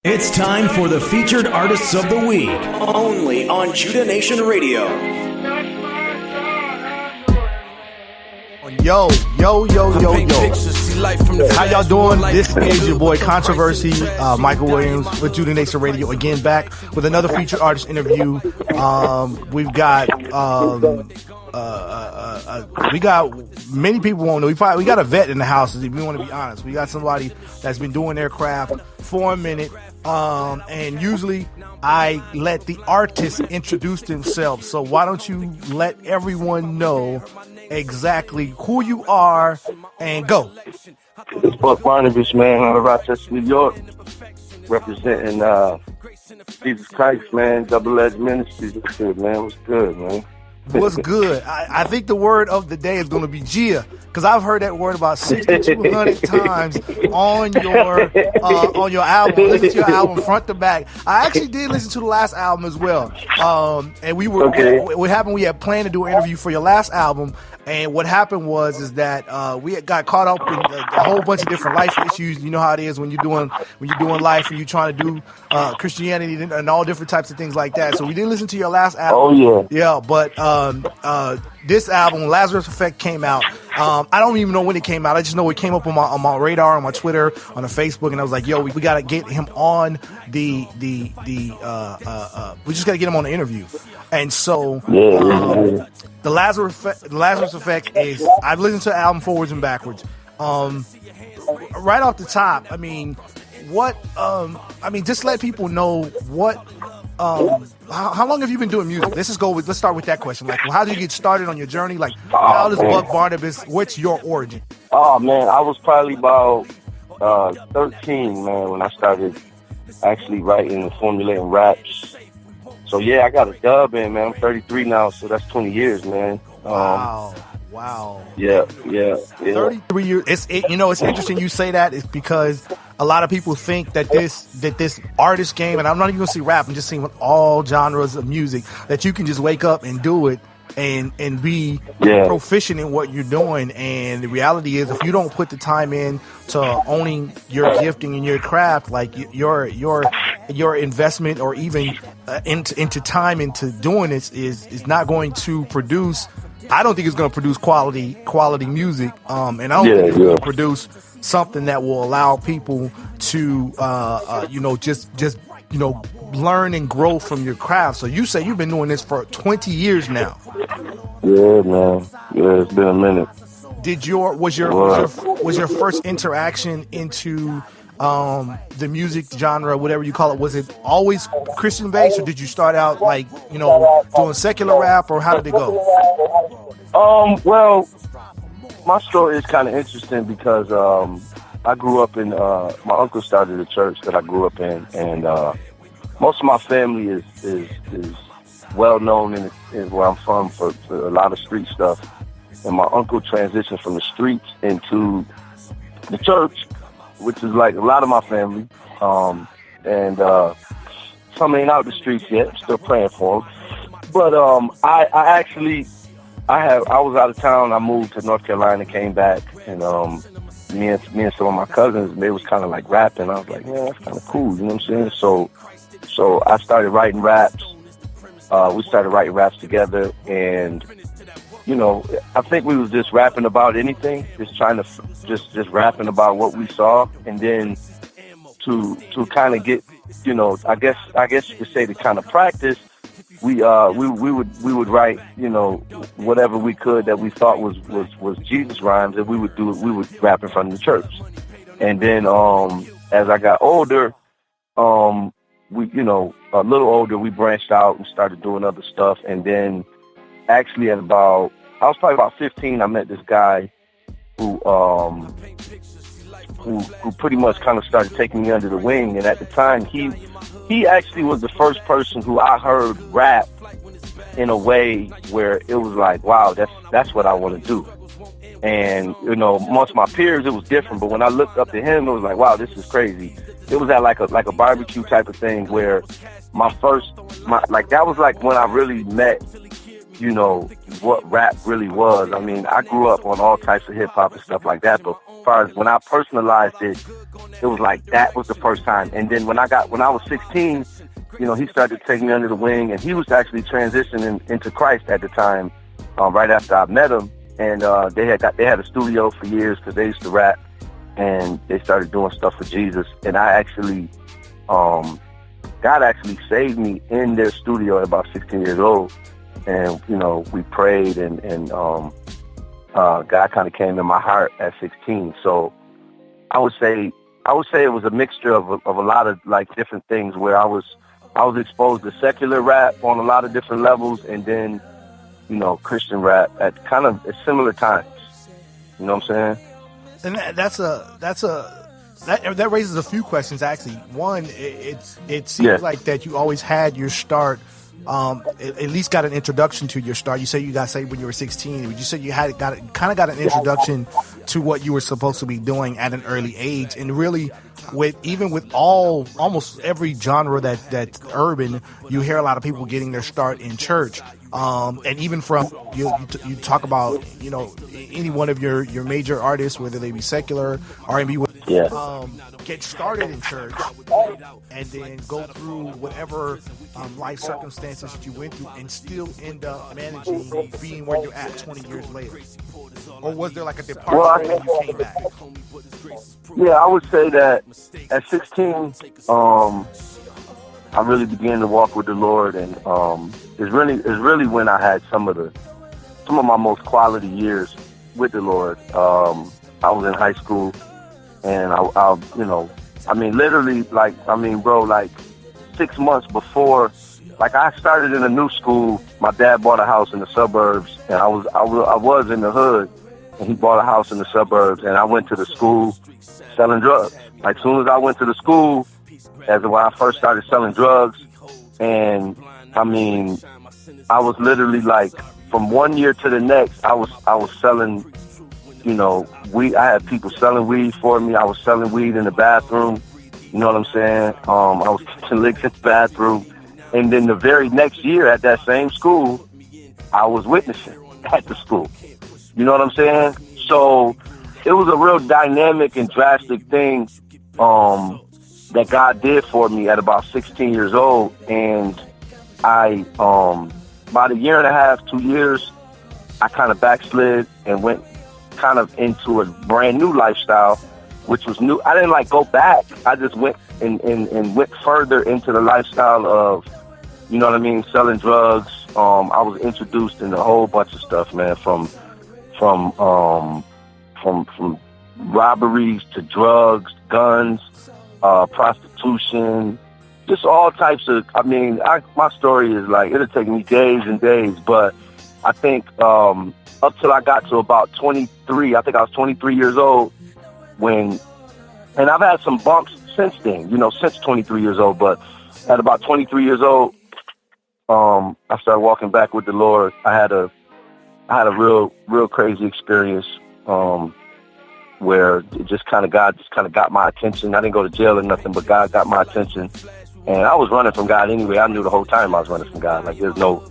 It's time for the Featured Artists of the Week, only on Judah Nation Radio. Yo. How y'all doing? This is your boy Controversy, Michael Williams with Judah Nation Radio, again back with another featured artist interview. We've got we got many people won't know. We got a vet in the house, if we want to be honest. We got somebody that's been doing their craft for a minute. And usually I let the artists introduce themselves. So why don't you let everyone know exactly who you are and go. It's Buck Barnabas, man, out of Rochester, New York, representing Jesus Christ, man, Double Edge Ministries. What's good, man? What's good, man? What's good? I think the word of the day is going to be Gia, because I've heard that word about 6,200 times on your album. Listen to your album front to back. I actually did listen to the last album as well. And what happened? We had planned to do an interview for your last album. And what happened was that we got caught up in a whole bunch of different life issues. You know how it is when you're doing life and you're trying to do Christianity and all different types of things like that. So we did listen to your last album. Oh yeah. But this album, Lazarus Effect, came out. I don't even know when it came out. I just know it came up on my radar, on my Twitter, on the Facebook, and I was like, "Yo, we got to get him on we just got to get him on the interview." And so, the Lazarus Effect is, I've listened to the album forwards and backwards. Right off the top, I mean, just let people know what. How long have you been doing music? Let's start with that question. Like, how did you get started on your journey? Like, how does Buck Barnabas? What's your origin? Oh man, I was probably about 13, man, when I started actually writing and formulating raps. So yeah, I got a dub in, man. I'm 33 now, so that's 20 years, man. Wow. Yeah. 33 years. It's interesting you say that. It's because a lot of people think that this artist game, and I'm not even gonna say rap, I'm just saying with all genres of music, that you can just wake up and do it and be proficient in what you're doing. And the reality is, if you don't put the time in to owning your gifting and your craft, like your investment or even into time into doing this is not going to produce. I don't think it's going to produce quality music, and I don't think it's going to produce something that will allow people to, just learn and grow from your craft. So you say you've been doing this for 20 years now. Yeah, man. Yeah, it's been a minute. Was your first interaction into the music genre, whatever you call it, was it always Christian based, or did you start out like, doing secular rap, or how did it go? Well, my story is kind of interesting because I grew up in my uncle started a church that I grew up in, and most of my family is well known in where I'm from for a lot of street stuff. And my uncle transitioned from the streets into the church, which is like a lot of my family. And some ain't out the streets yet. I'm still praying for them. But I was out of town. I moved to North Carolina, came back, and me and some of my cousins, they was kind of like rapping. I was like, man, that's kind of cool. You know what I'm saying? So I started writing raps. We started writing raps together, and I think we was just rapping about anything, just trying to just rapping about what we saw, and then to kind of get, I guess you could say, to kind of practice, we would write, whatever we could that we thought was Jesus rhymes, and we would rap in front of the church. And then as I got older, we a little older, we branched out and started doing other stuff. And then actually I was probably about 15, I met this guy who pretty much kind of started taking me under the wing. And at the time, he actually was the first person who I heard rap in a way where it was like, wow, that's what I want to do. And, amongst my peers, it was different. But when I looked up to him, it was like, wow, this is crazy. It was at like a barbecue type of thing where that was like when I really met, what rap really was. I mean, I grew up on all types of hip hop and stuff like that, but far as when I personalized it, it was like that was the first time. And then when I was 16, you know, he started to take me under the wing, and he was actually transitioning into Christ at the time, right after I met him. And they had a studio for years because they used to rap, and they started doing stuff for Jesus. And I actually, God actually saved me in their studio at about 16 years old. And, you know, we prayed, and God kind of came in my heart at 16. So I would say it was a mixture of a lot of like different things, where I was exposed to secular rap on a lot of different levels, and then, you know, Christian rap at kind of at similar times. You know what I'm saying? And that raises a few questions, actually. One, it seems like that you always had your start, at least got an introduction to your start. You say you got saved when you were 16, but you said you got an introduction to what you were supposed to be doing at an early age. And really, with almost every genre that's urban, you hear a lot of people getting their start in church. And even from you talk about, you know, any one of your major artists, whether they be secular, R&B, get started in church and then go through whatever life circumstances that you went through and still end up managing being where you're at 20 years later. Or was there like a departure when you came back? Yeah, I would say that at 16, I really began to walk with the Lord, and it's really when I had some of my most quality years with the Lord. I was in high school, and I you know, I mean, literally, like, I mean, bro, like 6 months before, like, I started in a new school. My dad bought a house in the suburbs, and I was in the hood, and he bought a house in the suburbs, and I went to the school selling drugs. Like, soon as I went to the school, as when I first started selling drugs, and I mean, I was literally like, from one year to the next, I was selling, you know, weed. I had people selling weed for me. I was selling weed in the bathroom. You know what I'm saying? I was catching licks in the bathroom. And then the very next year at that same school, I was witnessing at the school. You know what I'm saying? So it was a real dynamic and drastic thing that God did for me at about 16 years old. And I, about a year and a half, 2 years, I kind of backslid and went kind of into a brand new lifestyle, which was new. I didn't like go back. I just went and went further into the lifestyle of, you know what I mean, selling drugs. I was introduced in a whole bunch of stuff, man, from robberies to drugs, guns, prostitution, just all types of, I mean, my story is like, it'll take me days and days, but I think up till I got to about 23, I think I was 23 years old and I've had some bumps since then, you know, since 23 years old, but at about 23 years old, I started walking back with the Lord. I had a real crazy experience, where it just kind of, God just kind of got my attention. I didn't go to jail or nothing, but God got my attention. And I was running from God anyway. I knew the whole time I was running from God. Like, there's no,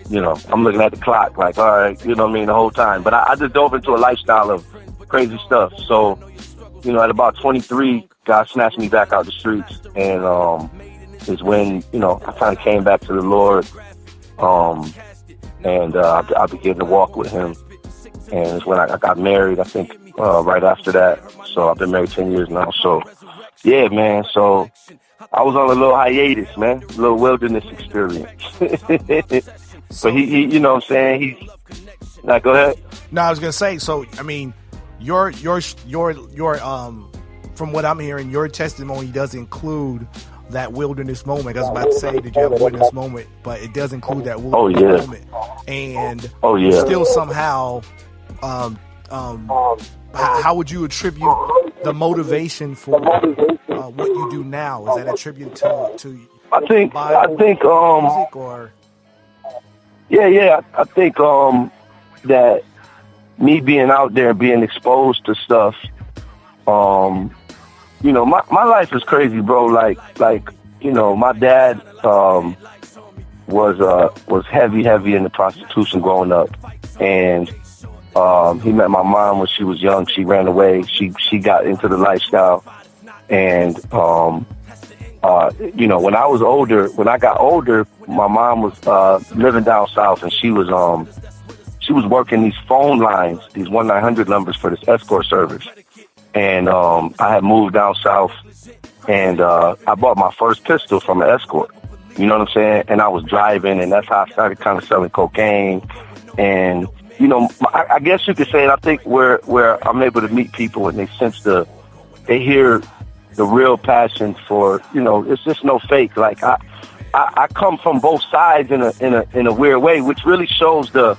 you know, I'm looking at the clock like, all right, you know what I mean, the whole time. But I just dove into a lifestyle of crazy stuff. So, you know, at about 23, God snatched me back out the streets. And is when, you know, I kind of came back to the Lord. And I began to walk with him. And it's when I got married, I think, right after that. So I've been married 10 years now. So, yeah, man. So I was on a little hiatus, man. A little wilderness experience. But he, you know what I'm saying? Now, go ahead. No, I was going to say, so, I mean, your from what I'm hearing, your testimony does include that wilderness moment. I was about to say that you have a wilderness moment, but it does include that wilderness moment. And still somehow, how would you attribute the motivation for what you do now? Is that attributed to I think music or? Yeah. I think that me being out there, being exposed to stuff, you know, my life is crazy, bro. Like, you know, my dad was heavy into prostitution growing up, and He met my mom when she was young. She ran away. She got into the lifestyle. And, when I got older, my mom was living down south, and she was working these phone lines, these 1-900 numbers for this escort service. And I had moved down south, and I bought my first pistol from an escort. You know what I'm saying? And I was driving, and that's how I started kind of selling cocaine. And, I guess you could say, and I think where I'm able to meet people and they hear the real passion for, it's just no fake. Like I come from both sides in a weird way, which really shows the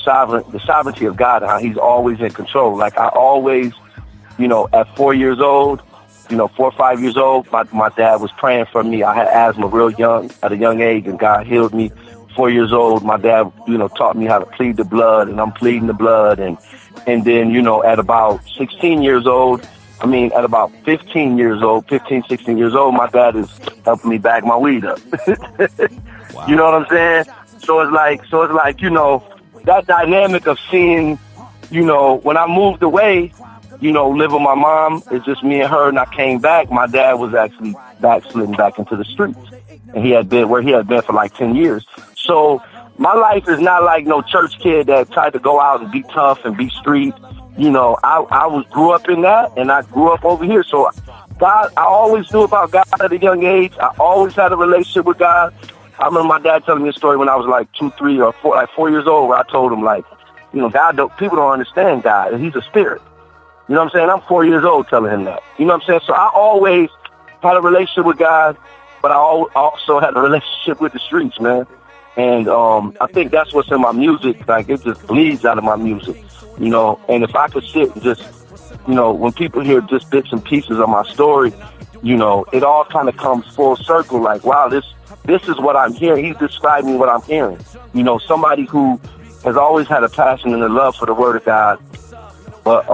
sovereignty of God, and how He's always in control. Like I always, at 4 years old, 4 or 5 years old, my dad was praying for me. I had asthma real young, at a young age, and God healed me. 4 years old, my dad, taught me how to plead the blood, and I'm pleading the blood. And then, at about 16 years old, at about 15, 16 years old, my dad is helping me bag my weed up. Wow. You know what I'm saying? So it's like, that dynamic of seeing, when I moved away, live with my mom, it's just me and her, and I came back, my dad was actually backsliding back into the streets. And he had been for like 10 years. So my life is not like no church kid that tried to go out and be tough and be street. I grew up in that, and I grew up over here. So God, I always knew about God at a young age. I always had a relationship with God. I remember my dad telling me a story when I was like 2, 3, or 4, like 4 years old, where I told him, like, people don't understand God, and He's a spirit. You know what I'm saying? I'm 4 years old telling him that. You know what I'm saying? So I always had a relationship with God, but I also had a relationship with the streets, man. And I think that's what's in my music. Like, it just bleeds out of my music, And if I could sit and just, when people hear just bits and pieces of my story, it all kind of comes full circle. Like, wow, this is what I'm hearing. He's describing what I'm hearing. Somebody who has always had a passion and a love for the Word of God, but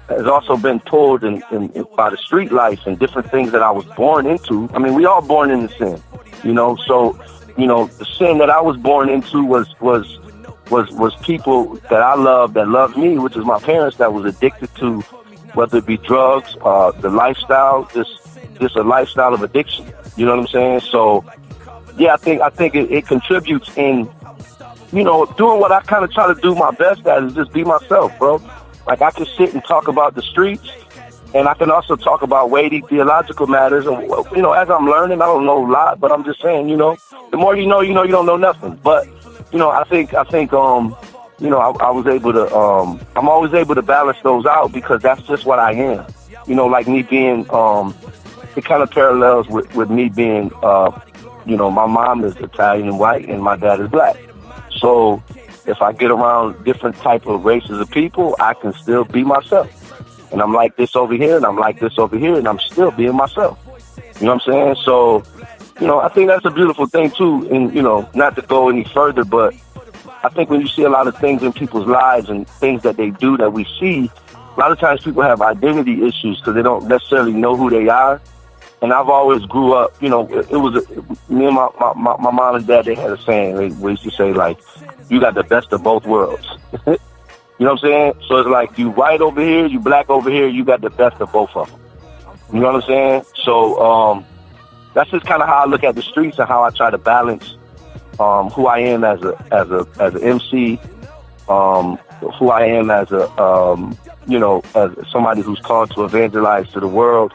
has also been pulled in by the street life and different things that I was born into. We all born into sin, So, the sin that I was born into was people that I loved, that loved me, which is my parents, that was addicted to, whether it be drugs, the lifestyle, just a lifestyle of addiction. You know what I'm saying? So, yeah, I think it contributes in, doing what I kind of try to do my best at, is just be myself, bro. Like, I can sit and talk about the streets, and I can also talk about weighty theological matters. And, as I'm learning, I don't know a lot, but I'm just saying, the more you know, you don't know nothing. But, I think, I was able to, I'm always able to balance those out, because that's just what I am. Like me being, it kind of parallels with me being, my mom is Italian and white, and my dad is black. So if I get around different type of races of people, I can still be myself. And I'm like this over here, and I'm like this over here, and I'm still being myself. You know what I'm saying? So, I think that's a beautiful thing too. And, not to go any further, but I think when you see a lot of things in people's lives and things that they do that we see, a lot of times people have identity issues because they don't necessarily know who they are. And I've always grew up, me and my mom and dad, they had a saying. We used to say, like, you got the best of both worlds. You know what I'm saying? So it's like, you white over here, you black over here, you got the best of both of them. You know what I'm saying? So that's just kind of how I look at the streets and how I try to balance who I am as an MC, who I am as as somebody who's called to evangelize to the world.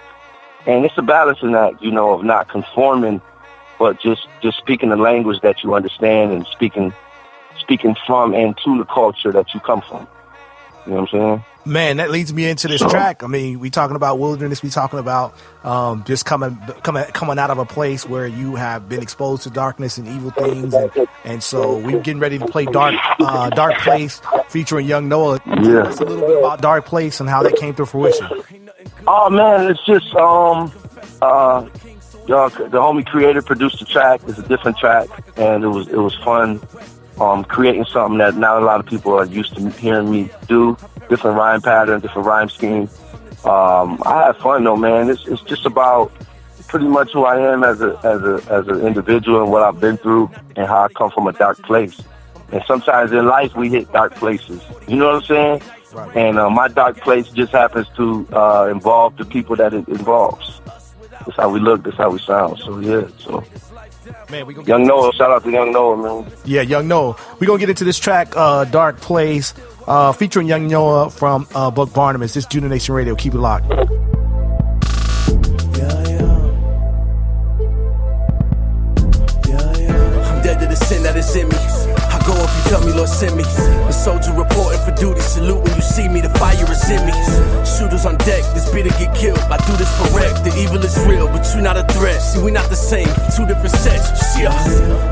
And it's a balancing act, of not conforming, but just speaking the language that you understand, and speaking from and to the culture that you come from. You know what I'm saying? Man, that leads me into this track. We talking about wilderness. We talking about just coming out of a place where you have been exposed to darkness and evil things, and so we're getting ready to play Dark Place featuring Young Noah. Yeah. Tell us a little bit about Dark Place and how that came to fruition. Oh man, it's just the homie creator produced the track. It's a different track, and it was fun. Creating something that not a lot of people are used to hearing me do. Different rhyme pattern, different rhyme scheme. I have fun though, man. It's just about pretty much who I am as an individual and what I've been through and how I come from a dark place. And sometimes in life we hit dark places. You know what I'm saying? Right. And my dark place just happens to involve the people that it involves. That's how we look. That's how we sound. So yeah. So man, we Young Noah, shout out to Young Noah, man. Yeah, Young Noah. We're gonna get into this track, Dark Place, featuring Young Noah from Buck Barnabas. This is Judah Nation Radio. Keep it locked. I'm dead to the sin that is in me. I go if you tell me, Lord, send me. A soldier reporting for duty. Salute when you see me. The fire is in me. Shooters on deck. This beat to get killed. I do this for wreck. The evil is real, but you not a threat. See, we not the same. Two different sets. Shit.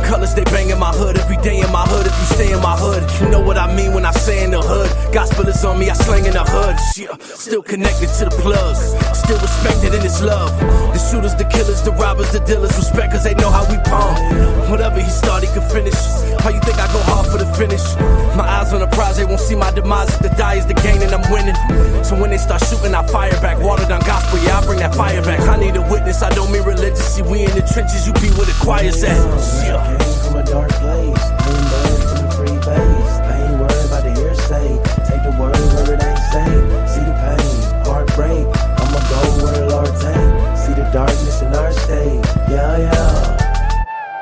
Colors they bang in my hood. Every day in my hood. If you stay in my hood, you know what I mean when I say in the hood. Gospel is on me. I slang in the hood. Shit. Still connected to the plugs. Still respected in this love. The shooters, the killers, the robbers, the dealers. Respect cause they know how we palm. Whatever he started, he could finish. How you think I go hard for the finish? My eyes on the prize, they won't see my demise. If the die is the gain and I'm winning. So when they start shooting, I fire back. Watered down gospel, yeah, I bring that fire back. I need a witness, I don't mean religious. See, we in the trenches, you be where the choir's at. I came from a dark place. I ain't learned from the free base. I ain't worried about the hearsay. Take the word where it ain't safe. See the pain, heartbreak. I'ma go where the Lord take. See the darkness in our state. Yeah, yeah.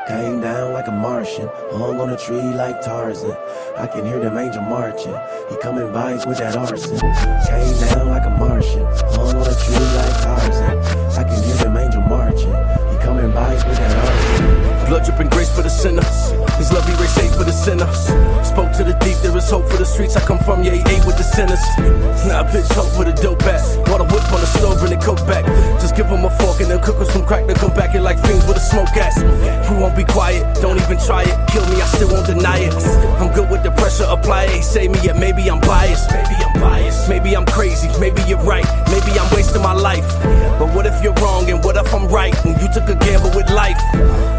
Came down like a Martian, hung on a tree like Tarzan. I can hear them angel marching. He coming by with that arson. Came down like a Martian, hung on a tree like Tarzan. I can hear them angel marching. He coming by with that arson. Blood dripping grace for the sinner. His love erased hate for the sinner. Spoke to the deep, there is hope for the streets I come from, yeah, he ate with the sinners. Now I pitch hope with a dope bat. Water whip on the stove, bring the coke back. Just give him a fork and they'll cook us some crack. They'll come back here like fiends with a smoke gas. We won't be quiet, don't even try it. Kill me, I still won't deny it. I'm good with the pressure, apply it. Say me, yeah, maybe I'm biased. Maybe I'm crazy, maybe you're right. Maybe I'm wasting my life. But what if you're wrong and what if I'm right? When you took a gamble with life,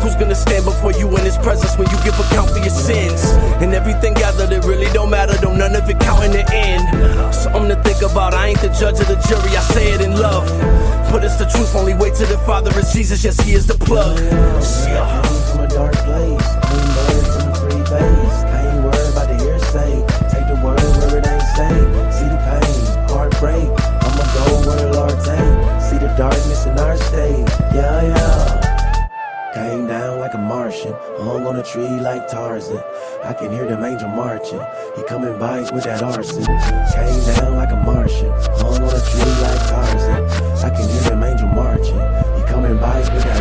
who's gonna stand before you in his presence when you give account for your sins? And everything gathered, it really don't matter, don't none of it count in the end. Something to think about, I ain't the judge of the jury, I say it in love. But it's the truth, only way to the Father is Jesus, yes, he is the plug. I came from a dark place. I ain't learned from the free base. I ain't worried about the hearsay. Take the word where it ain't safe. See the pain, heartbreak. I'ma go where the Lord take. See the darkness in our state. Yeah, yeah. Came down like a Martian, hung on a tree like Tarzan. I can hear them angel marching. He coming by with that arson. Came down like a Martian, hung on a tree like Tarzan. I can hear them angel marching. He coming by with that